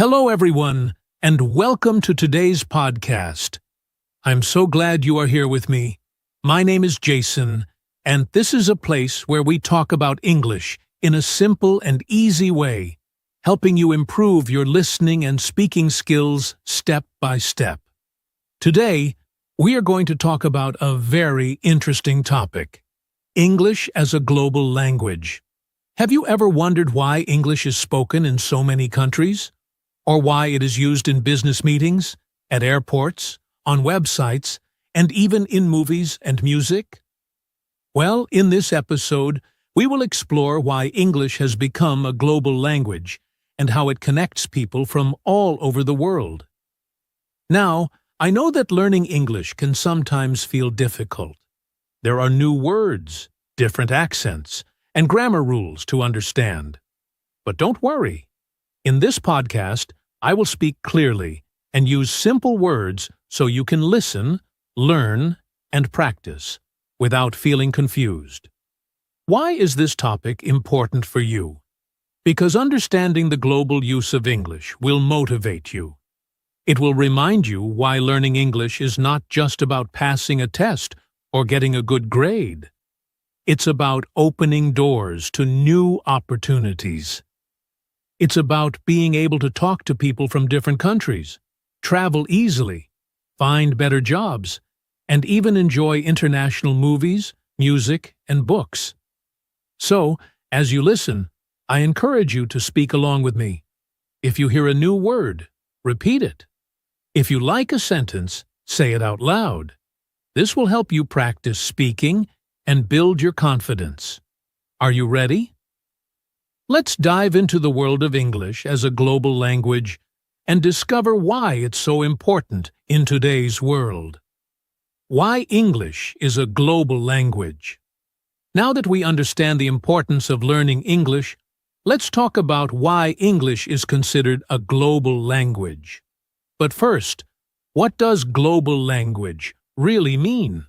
Hello, everyone, and welcome to today's podcast. I'm so glad you are here with me. My name is Jason, and this is a place where we talk about English in a simple and easy way, helping you improve your listening and speaking skills step by step. Today, we are going to talk about a very interesting topic: English as a global language. Have you ever wondered why English is spoken in so many countries? Or why it is used in business meetings, at airports, on websites, and even in movies and music? Well, in this episode, we will explore why English has become a global language and how it connects people from all over the world. Now, I know that learning English can sometimes feel difficult. There are new words, different accents, and grammar rules to understand. But don't worry. In this podcast, I will speak clearly and use simple words so you can listen, learn, and practice without feeling confused. Why is this topic important for you? Because understanding the global use of English will motivate you. It will remind you why learning English is not just about passing a test or getting a good grade. It's about opening doors to new opportunities. It's about being able to talk to people from different countries, travel easily, find better jobs, and even enjoy international movies, music, and books. So, as you listen, I encourage you to speak along with me. If you hear a new word, repeat it. If you like a sentence, say it out loud. This will help you practice speaking and build your confidence. Are you ready? Let's dive into the world of English as a global language and discover why it's so important in today's world. Why English is a global language. Now that we understand the importance of learning English, let's talk about why English is considered a global language. But first, what does global language really mean?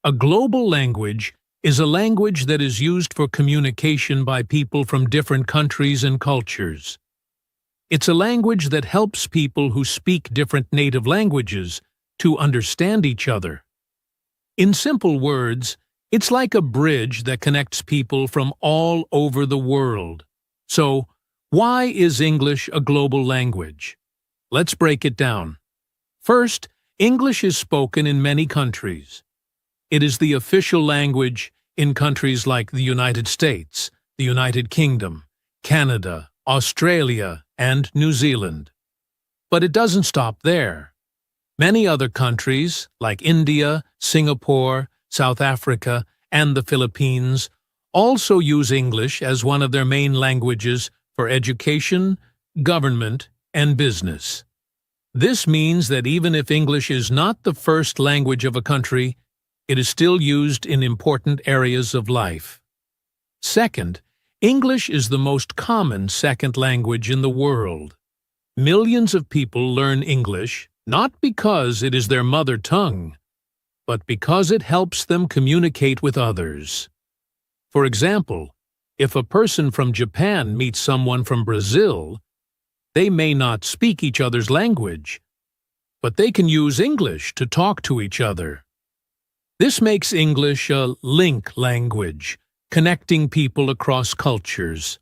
A global language is a language that is used for communication by people from different countries and cultures. It's a language that helps people who speak different native languages to understand each other. In simple words, it's like a bridge that connects people from all over the world. So, why is English a global language? Let's break it down. First, English is spoken in many countries. It is the official language in countries like the United States, the United Kingdom, Canada, Australia, and New Zealand. But it doesn't stop there. Many other countries, like India, Singapore, South Africa, and the Philippines, also use English as one of their main languages for education, government, and business. This means that even if English is not the first language of a country, it is still used in important areas of life. Second, English is the most common second language in the world. Millions of people learn English not because it is their mother tongue, but because it helps them communicate with others. For example, if a person from Japan meets someone from Brazil, they may not speak each other's language, but they can use English to talk to each other. This makes English a link language, connecting people across cultures.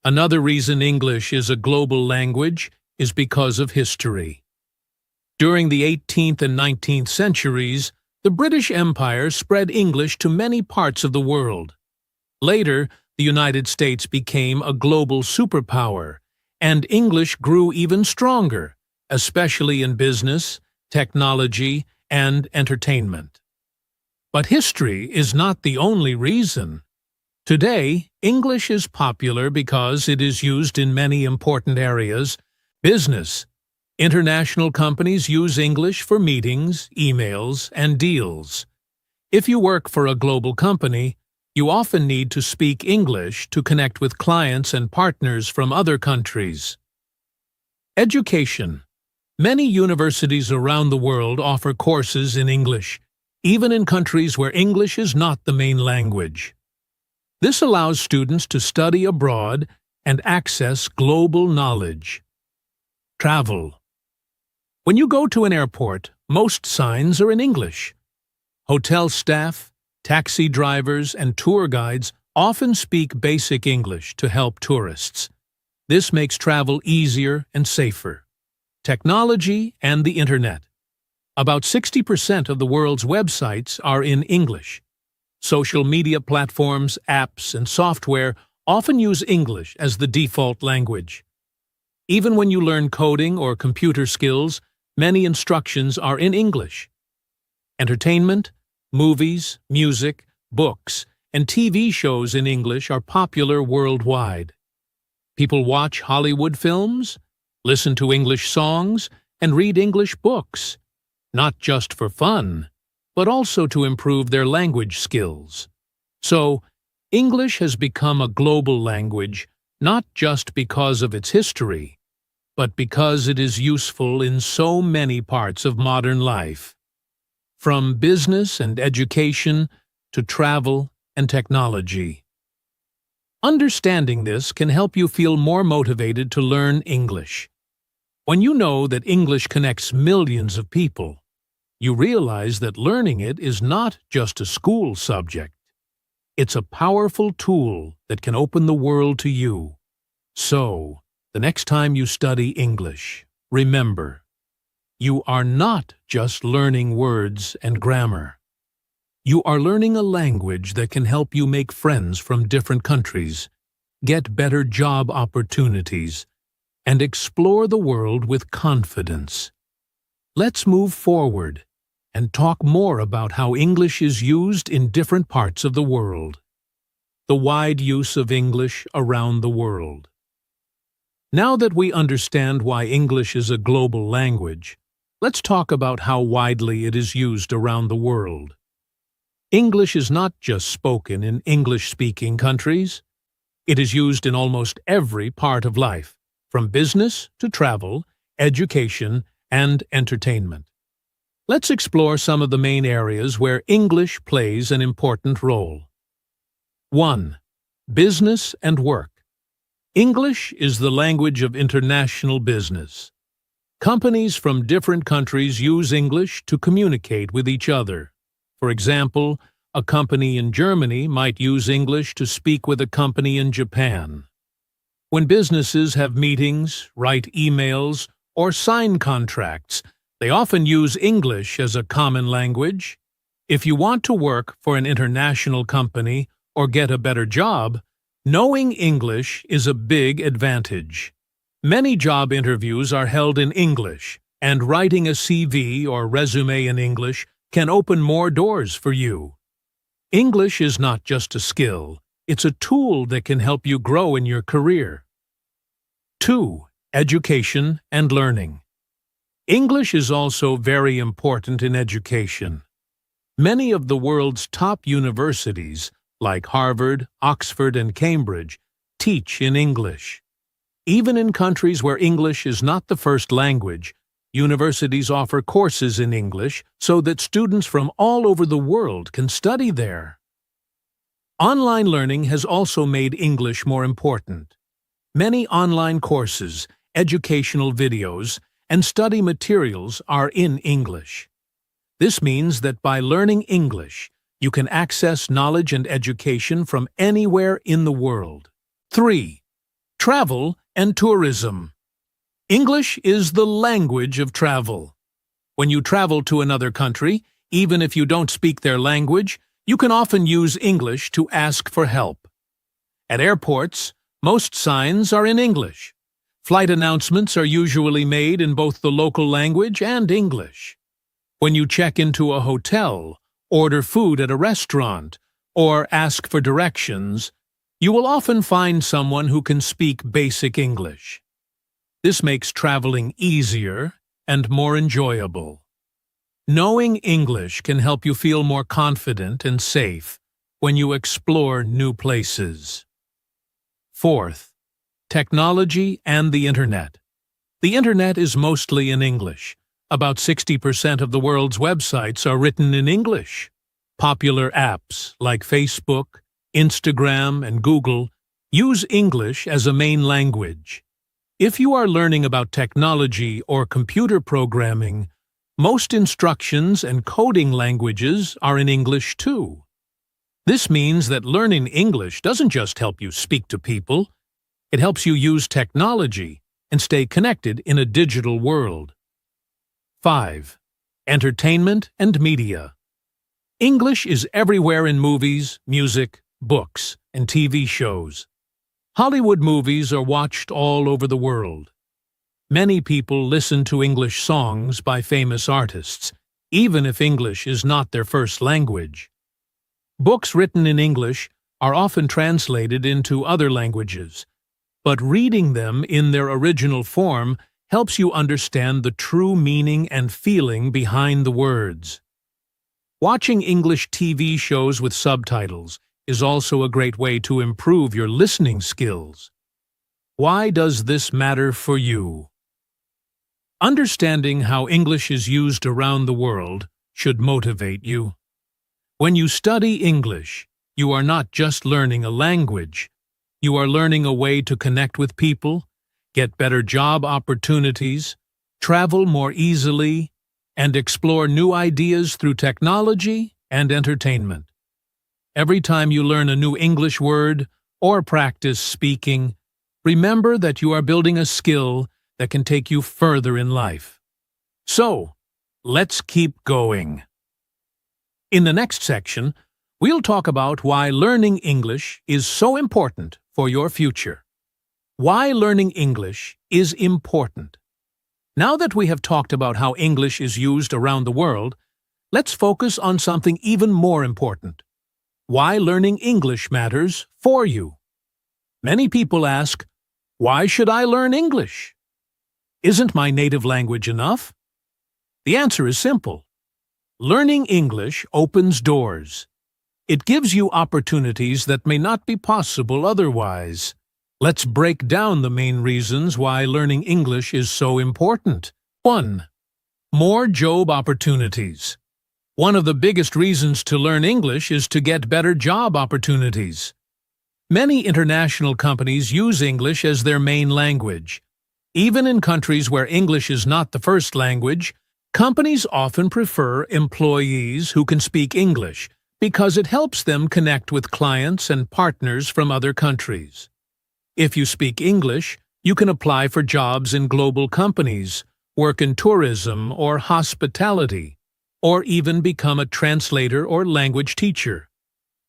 Another reason English is a global language is because of history. During the 18th and 19th centuries, the British Empire spread English to many parts of the world. Later, the United States became a global superpower, and English grew even stronger, especially in business, technology, and entertainment. But history is not the only reason. Today, English is popular because it is used in many important areas. Business. International companies use English for meetings, emails, and deals. If you work for a global company, you often need to speak English to connect with clients and partners from other countries. Education. Many universities around the world offer courses in English, even in countries where English is not the main language. This allows students to study abroad and access global knowledge. Travel. When you go to an airport, most signs are in English. Hotel staff, taxi drivers, and tour guides often speak basic English to help tourists. This makes travel easier and safer. Technology and the Internet. About 60% of the world's websites are in English. Social media platforms, apps, and software often use English as the default language. Even when you learn coding or computer skills, many instructions are in English. Entertainment, movies, music, books, and TV shows in English are popular worldwide. People watch Hollywood films, listen to English songs, and read English books, not just for fun, but also to improve their language skills. So, English has become a global language, not just because of its history, but because it is useful in so many parts of modern life. From business and education to travel and technology. Understanding this can help you feel more motivated to learn English. When you know that English connects millions of people, you realize that learning it is not just a school subject. It's a powerful tool that can open the world to you. So, the next time you study English, remember, you are not just learning words and grammar. You are learning a language that can help you make friends from different countries, get better job opportunities, and explore the world with confidence. Let's move forward and talk more about how English is used in different parts of the world. The wide use of English around the world. Now that we understand why English is a global language, let's talk about how widely it is used around the world. English is not just spoken in English-speaking countries. It is used in almost every part of life, from business to travel, education, and entertainment. Let's explore some of the main areas where English plays an important role. 1. Business and work. English is the language of international business. Companies from different countries use English to communicate with each other. For example, a company in Germany might use English to speak with a company in Japan. When businesses have meetings, write emails, or sign contracts, they often use English as a common language. If you want to work for an international company or get a better job, knowing English is a big advantage. Many job interviews are held in English, and writing a CV or resume in English can open more doors for you. English is not just a skill, it's a tool that can help you grow in your career. 2. Education and learning. English is also very important in education. Many of the world's top universities, like Harvard, Oxford, and Cambridge, teach in English. Even in countries where English is not the first language, universities offer courses in English so that students from all over the world can study there. Online learning has also made English more important. Many online courses, educational videos, and study materials are in English. This means that by learning English, you can access knowledge and education from anywhere in the world. 3. Travel and tourism. English is the language of travel. When you travel to another country, even if you don't speak their language, you can often use English to ask for help. At airports, most signs are in English. Flight announcements are usually made in both the local language and English. When you check into a hotel, order food at a restaurant, or ask for directions, you will often find someone who can speak basic English. This makes traveling easier and more enjoyable. Knowing English can help you feel more confident and safe when you explore new places. 4th. Technology and the Internet. The Internet is mostly in English. About 60% of the world's websites are written in English. Popular apps like Facebook, Instagram, and Google use English as a main language. If you are learning about technology or computer programming, most instructions and coding languages are in English too. This means that learning English doesn't just help you speak to people, it helps you use technology and stay connected in a digital world. 5. Entertainment and media. English is everywhere in movies, music, books, and TV shows. Hollywood movies are watched all over the world. Many people listen to English songs by famous artists, even if English is not their first language. Books written in English are often translated into other languages, but reading them in their original form helps you understand the true meaning and feeling behind the words. Watching English TV shows with subtitles is also a great way to improve your listening skills. Why does this matter for you? Understanding how English is used around the world should motivate you. When you study English, you are not just learning a language. You are learning a way to connect with people, get better job opportunities, travel more easily, and explore new ideas through technology and entertainment. Every time you learn a new English word or practice speaking, remember that you are building a skill that can take you further in life. So, let's keep going. In the next section, we'll talk about why learning English is so important for your future. Why learning English is important. Now that we have talked about how English is used around the world, let's focus on something even more important. Why learning English matters for you. Many people ask, why should I learn English? Isn't my native language enough? The answer is simple. Learning English opens doors. It gives you opportunities that may not be possible otherwise. Let's break down the main reasons why learning English is so important. 1. More job opportunities. One of the biggest reasons to learn English is to get better job opportunities. Many international companies use English as their main language. Even in countries where English is not the first language, companies often prefer employees who can speak English because it helps them connect with clients and partners from other countries. If you speak English, you can apply for jobs in global companies, work in tourism or hospitality, or even become a translator or language teacher.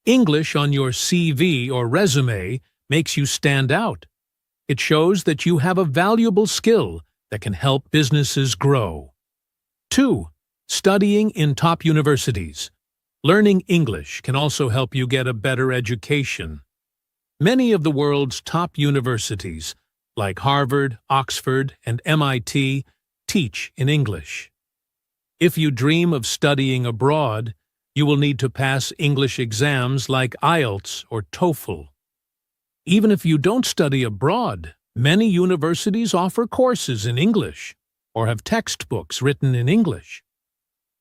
English on your CV or resume makes you stand out. It shows that you have a valuable skill that can help businesses grow. 2. Studying in top universities. Learning English can also help you get a better education. Many of the world's top universities, like Harvard, Oxford, and MIT, teach in English. If you dream of studying abroad, you will need to pass English exams like IELTS or TOEFL. Even if you don't study abroad, many universities offer courses in English or have textbooks written in English.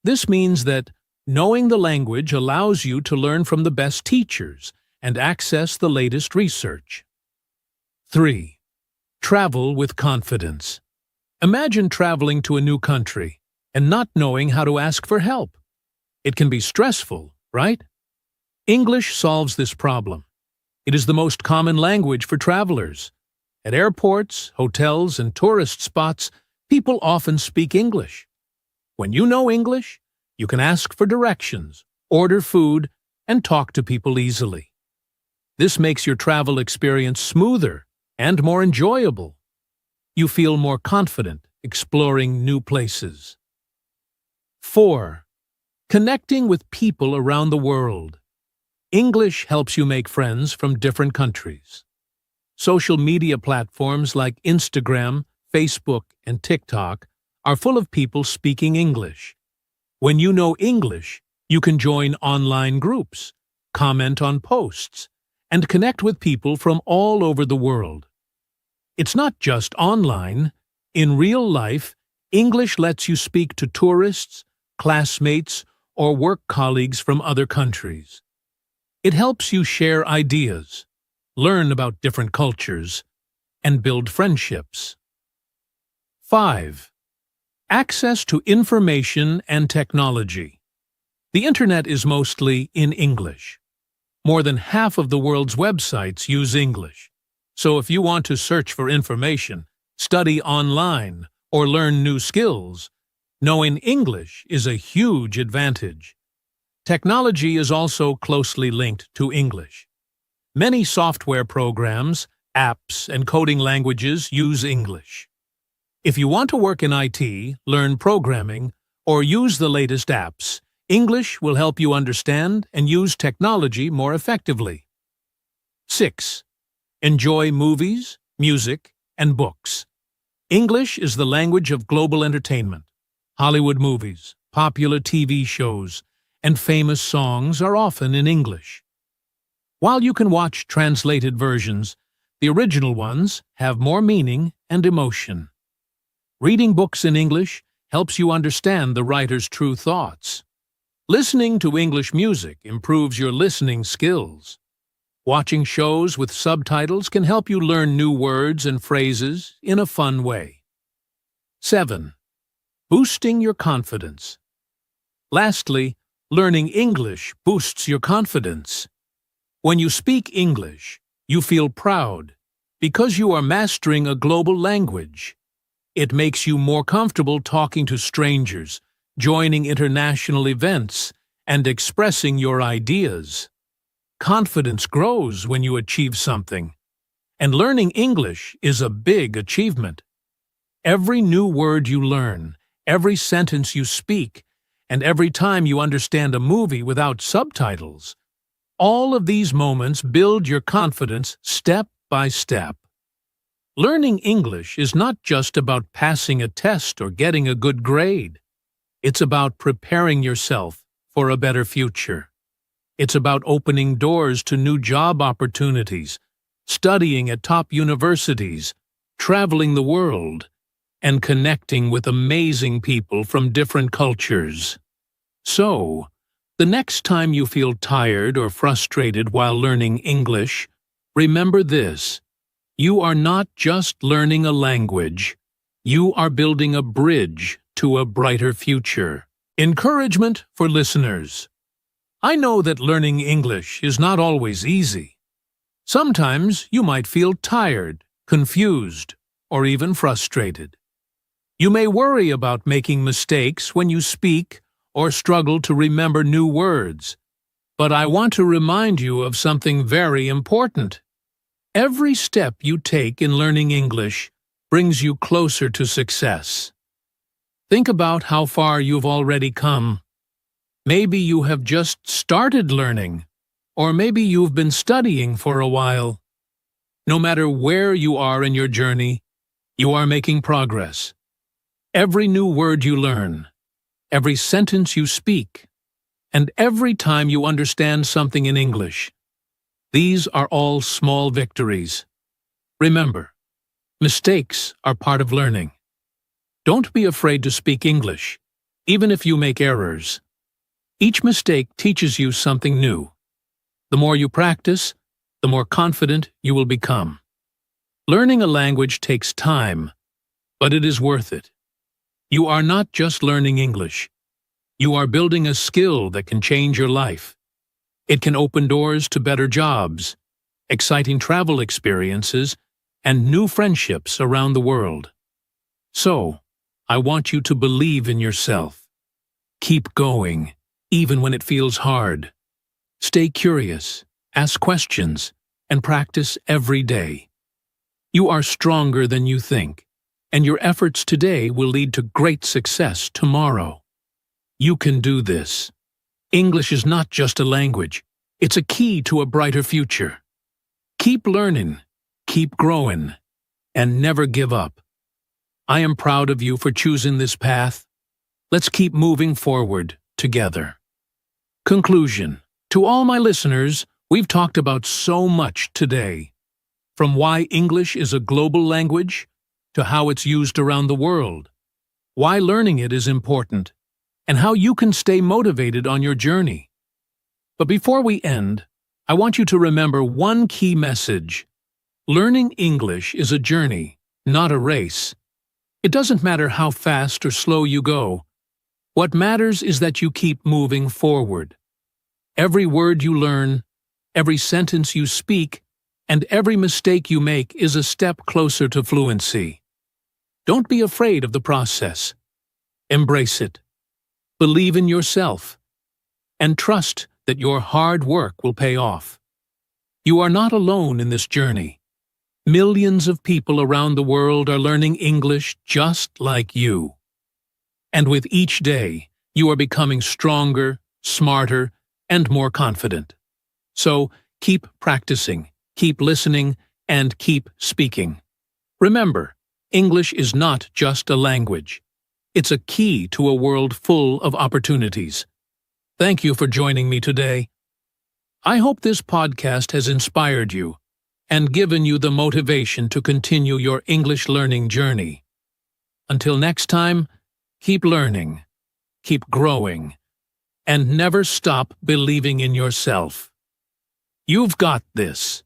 This means that knowing the language allows you to learn from the best teachers and access the latest research. 3. Travel with confidence. Imagine traveling to a new country and not knowing how to ask for help. It can be stressful, right? English solves this problem. It is the most common language for travelers. At airports, hotels, and tourist spots, people often speak English. When you know English, you can ask for directions, order food, and talk to people easily. This makes your travel experience smoother and more enjoyable. You feel more confident exploring new places. 4. Connecting with people around the world. English helps you make friends from different countries. Social media platforms like Instagram, Facebook, and TikTok are full of people speaking English. When you know English, you can join online groups, comment on posts, and connect with people from all over the world. It's not just online. In real life, English lets you speak to tourists, classmates, or work colleagues from other countries. It helps you share ideas, learn about different cultures, and build friendships. 5. Access to information and technology. The Internet is mostly in English. More than half of the world's websites use English. So if you want to search for information, study online, or learn new skills, knowing English is a huge advantage. Technology is also closely linked to English. Many software programs, apps, and coding languages use English. If you want to work in IT, learn programming, or use the latest apps, English will help you understand and use technology more effectively. 6. Enjoy movies, music, and books. English is the language of global entertainment. Hollywood movies, popular TV shows, and famous songs are often in English. While you can watch translated versions, the original ones have more meaning and emotion. Reading books in English helps you understand the writer's true thoughts. Listening to English music improves your listening skills. Watching shows with subtitles can help you learn new words and phrases in a fun way. 7. Boosting your confidence. Lastly, learning English boosts your confidence. When you speak English, you feel proud because you are mastering a global language. It makes you more comfortable talking to strangers, joining international events, and expressing your ideas. Confidence grows when you achieve something, and learning English is a big achievement. Every new word you learn, every sentence you speak, and every time you understand a movie without subtitles, all of these moments build your confidence step by step. Learning English is not just about passing a test or getting a good grade. It's about preparing yourself for a better future. It's about opening doors to new job opportunities, studying at top universities, traveling the world, and connecting with amazing people from different cultures. So, the next time you feel tired or frustrated while learning English, remember this: you are not just learning a language, you are building a bridge to a brighter future. Encouragement for listeners. I know that learning English is not always easy. Sometimes you might feel tired, confused, or even frustrated. You may worry about making mistakes when you speak or struggle to remember new words. But I want to remind you of something very important. Every step you take in learning English brings you closer to success. Think about how far you've already come. Maybe you have just started learning, or maybe you've been studying for a while. No matter where you are in your journey, you are making progress. Every new word you learn, every sentence you speak, and every time you understand something in English, these are all small victories. Remember, mistakes are part of learning. Don't be afraid to speak English, even if you make errors. Each mistake teaches you something new. The more you practice, the more confident you will become. Learning a language takes time, but it is worth it. You are not just learning English. You are building a skill that can change your life. It can open doors to better jobs, exciting travel experiences, and new friendships around the world. So, I want you to believe in yourself. Keep going, even when it feels hard. Stay curious, ask questions, and practice every day. You are stronger than you think, and your efforts today will lead to great success tomorrow. You can do this. English is not just a language, it's a key to a brighter future. Keep learning, keep growing, and never give up. I am proud of you for choosing this path. Let's keep moving forward together. Conclusion. To all my listeners, we've talked about so much today. From why English is a global language, to how it's used around the world, why learning it is important, and how you can stay motivated on your journey. But before we end, I want you to remember one key message. Learning English is a journey, not a race. It doesn't matter how fast or slow you go. What matters is that you keep moving forward. Every word you learn, every sentence you speak, and every mistake you make is a step closer to fluency. Don't be afraid of the process. Embrace it. Believe in yourself. And trust that your hard work will pay off. You are not alone in this journey. Millions of people around the world are learning English just like you. And with each day, you are becoming stronger, smarter, and more confident. So, keep practicing, keep listening, and keep speaking. Remember, English is not just a language. It's a key to a world full of opportunities. Thank you for joining me today. I hope this podcast has inspired you and given you the motivation to continue your English learning journey. Until next time, keep learning, keep growing, and never stop believing in yourself. You've got this.